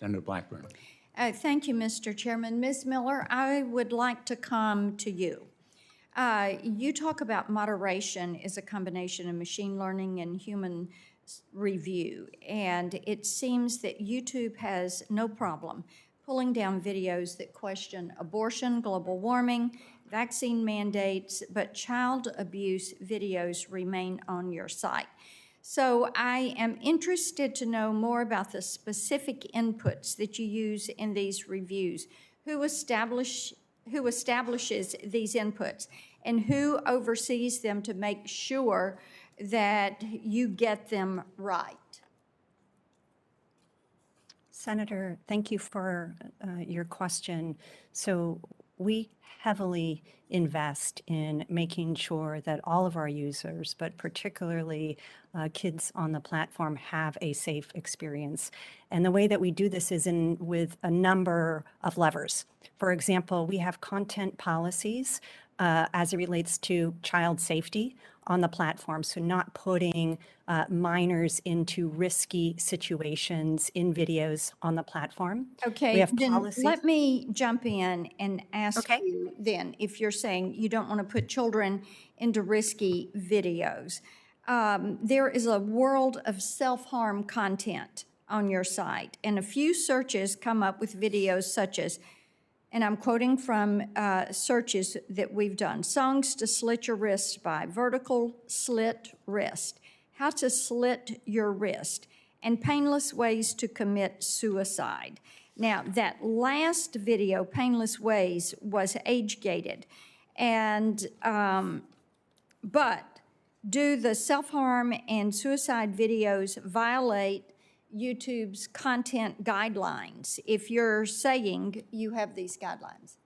Senator Blackburn. Thank you, Mr. Chairman. Ms. Miller, I would like to come to you. You talk about moderation is a combination of machine learning and human review, and it seems that YouTube has no problem pulling down videos that question abortion, global warming, vaccine mandates, but child abuse videos remain on your site. So I am interested to know more about the specific inputs that you use in these reviews. Who establishes these inputs, and who oversees them to make sure that you get them right? Senator, thank you for your question. So we heavily invest in making sure that all of our users, but particularly kids on the platform, have a safe experience. And the way that we do this is with a number of levers. For example, we have content policies as it relates to child safety on the platform, so not putting minors into risky situations in videos on the platform. Okay, we have then policies. let me jump in and ask Okay. you then, if you're saying you don't want to put children into risky videos. There is a world of self-harm content on your site, and a few searches come up with videos such as, and I'm quoting from searches that we've done, songs to slit your wrist by, vertical slit wrist, how to slit your wrist, and painless ways to commit suicide. Now, that last video, Painless Ways, was age-gated, and but do the self-harm and suicide videos violate YouTube's content guidelines, if you're saying you have these guidelines?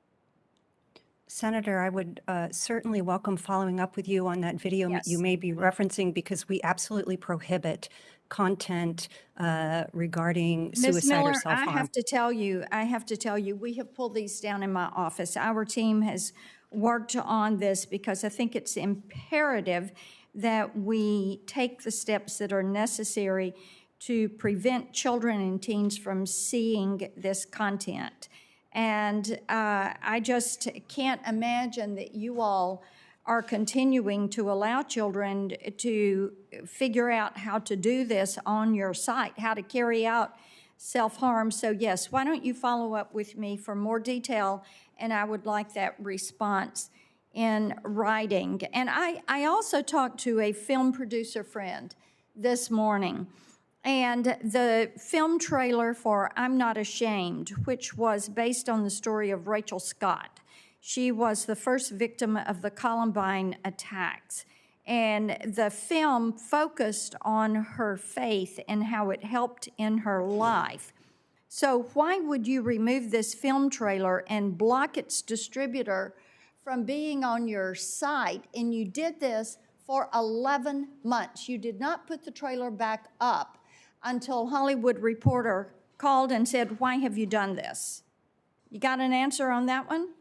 Senator, I would certainly welcome following up with you on that video Yes. you may be referencing, because we absolutely prohibit content regarding Ms. suicide Miller, or self-harm. I have to tell you, we have pulled these down in my office. Our team has worked on this because I think it's imperative that we take the steps that are necessary to prevent children and teens from seeing this content. And I just can't imagine that you all are continuing to allow children to figure out how to do this on your site, how to carry out self-harm. So yes, why don't you follow up with me for more detail, and I would like that response in writing. And I also talked to a film producer friend this morning, and the film trailer for I'm Not Ashamed, which was based on the story of Rachel Scott. She was the first victim of the Columbine attacks. And the film focused on her faith and how it helped in her life. So why would you remove this film trailer and block its distributor from being on your site? And you did this for 11 months. You did not put the trailer back up until Hollywood Reporter called and said, why have you done this? You got an answer on that one?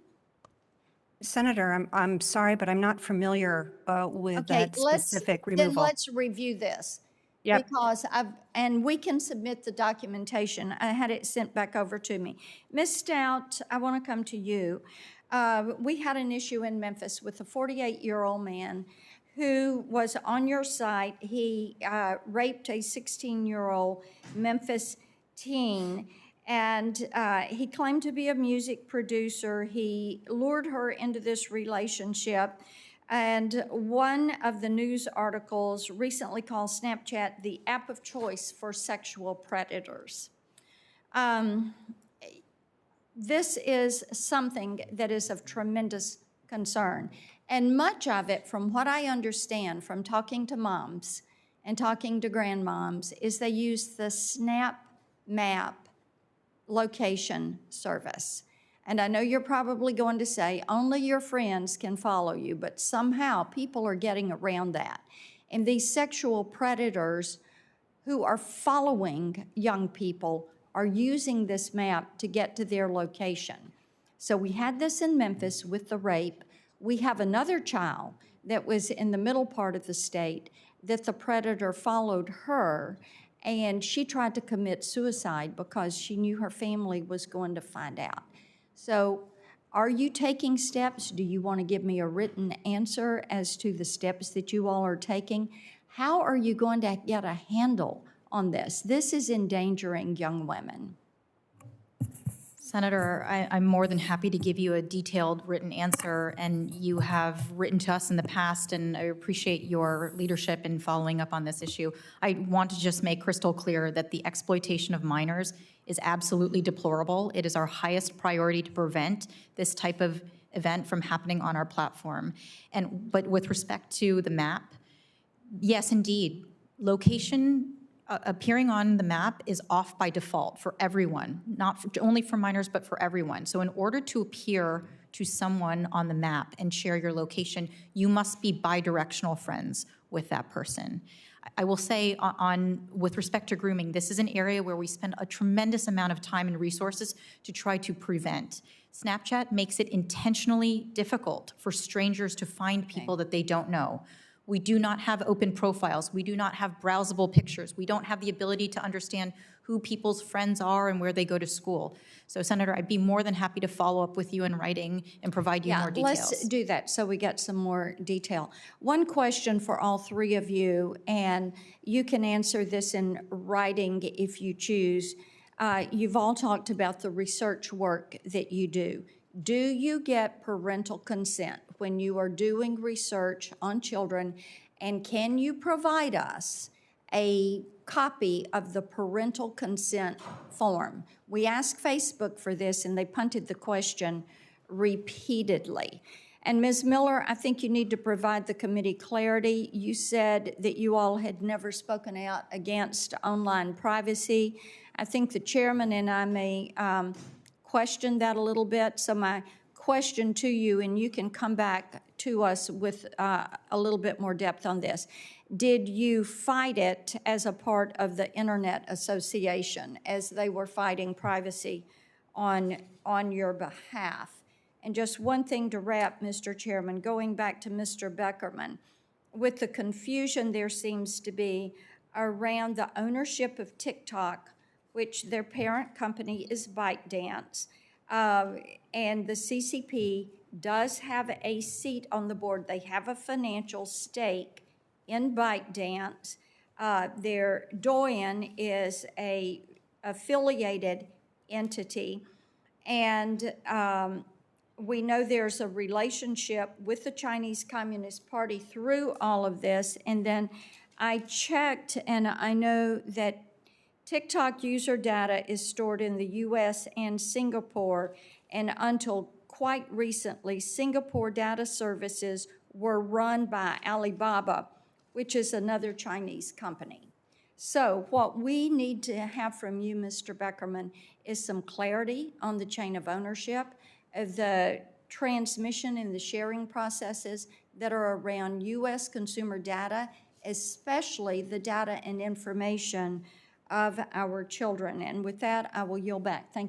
Senator, I'm sorry, but I'm not familiar with that specific removal. Then let's review this. Yep. Because and we can submit the documentation. I had it sent back over to me. Ms. Stout, I want to come to you. We had an issue in Memphis with a 48-year-old man who was on your site. He raped a 16-year-old Memphis teen, and he claimed to be a music producer. He lured her into this relationship, and one of the news articles recently called Snapchat the app of choice for sexual predators. This is something that is of tremendous concern. And much of it, from what I understand from talking to moms and talking to grandmoms, is they use the Snap Map location service. And I know you're probably going to say only your friends can follow you, but somehow people are getting around that. And these sexual predators who are following young people are using this map to get to their location. So we had this in Memphis with the rape. We have another child that was in the middle part of the state that the predator followed her and she tried to commit suicide because she knew her family was going to find out. So are you taking steps? Do you want to give me a written answer as to the steps that you all are taking? How are you going to get a handle on this? This is endangering young women. Senator, I'm more than happy to give you a detailed written answer, and you have written to us in the past, and I appreciate your leadership in following up on this issue. I want to just make crystal clear that the exploitation of minors is absolutely deplorable. It is our highest priority to prevent this type of event from happening on our platform. But with respect to the map, yes, indeed, location appearing on the map is off by default for everyone, not only for minors, but for everyone. So in order to appear to someone on the map and share your location, you must be bi-directional friends with that person. I will say with respect to grooming, this is an area where we spend a tremendous amount of time and resources to try to prevent. Snapchat makes it intentionally difficult for strangers to find people that they don't know. We do not have open profiles. We do not have browsable pictures. We don't have the ability to understand who people's friends are and where they go to school. So, Senator, I'd be more than happy to follow up with you in writing and provide you more details. Let's do that so we get some more detail. One question for all three of you, and you can answer this in writing if you choose. You've all talked about the research work that you do. Do you get parental consent when you are doing research on children, and can you provide us a copy of the parental consent form? We asked Facebook for this, and they punted the question repeatedly. And Ms. Miller, I think you need to provide the committee clarity. You said that you all had never spoken out against online privacy. I think the chairman and I may question that a little bit. So my question to you, and you can come back to us with a little bit more depth on this. Did you fight it as a part of the Internet Association as they were fighting privacy on your behalf? And just one thing to wrap, Mr. Chairman, going back to Mr. Beckerman, with the confusion there seems to be around the ownership of TikTok, which their parent company is ByteDance, and the CCP does have a seat on the board. They have a financial stake in ByteDance. Their Douyin is a affiliated entity, and we know there's a relationship with the Chinese Communist Party through all of this. And then I checked, and I know that TikTok user data is stored in the US and Singapore, and until quite recently, Singapore data services were run by Alibaba, which is another Chinese company. So what we need to have from you, Mr. Beckerman, is some clarity on the chain of ownership, of the transmission and the sharing processes that are around US consumer data, especially the data and information of our children. And with that, I will yield back. Thank you.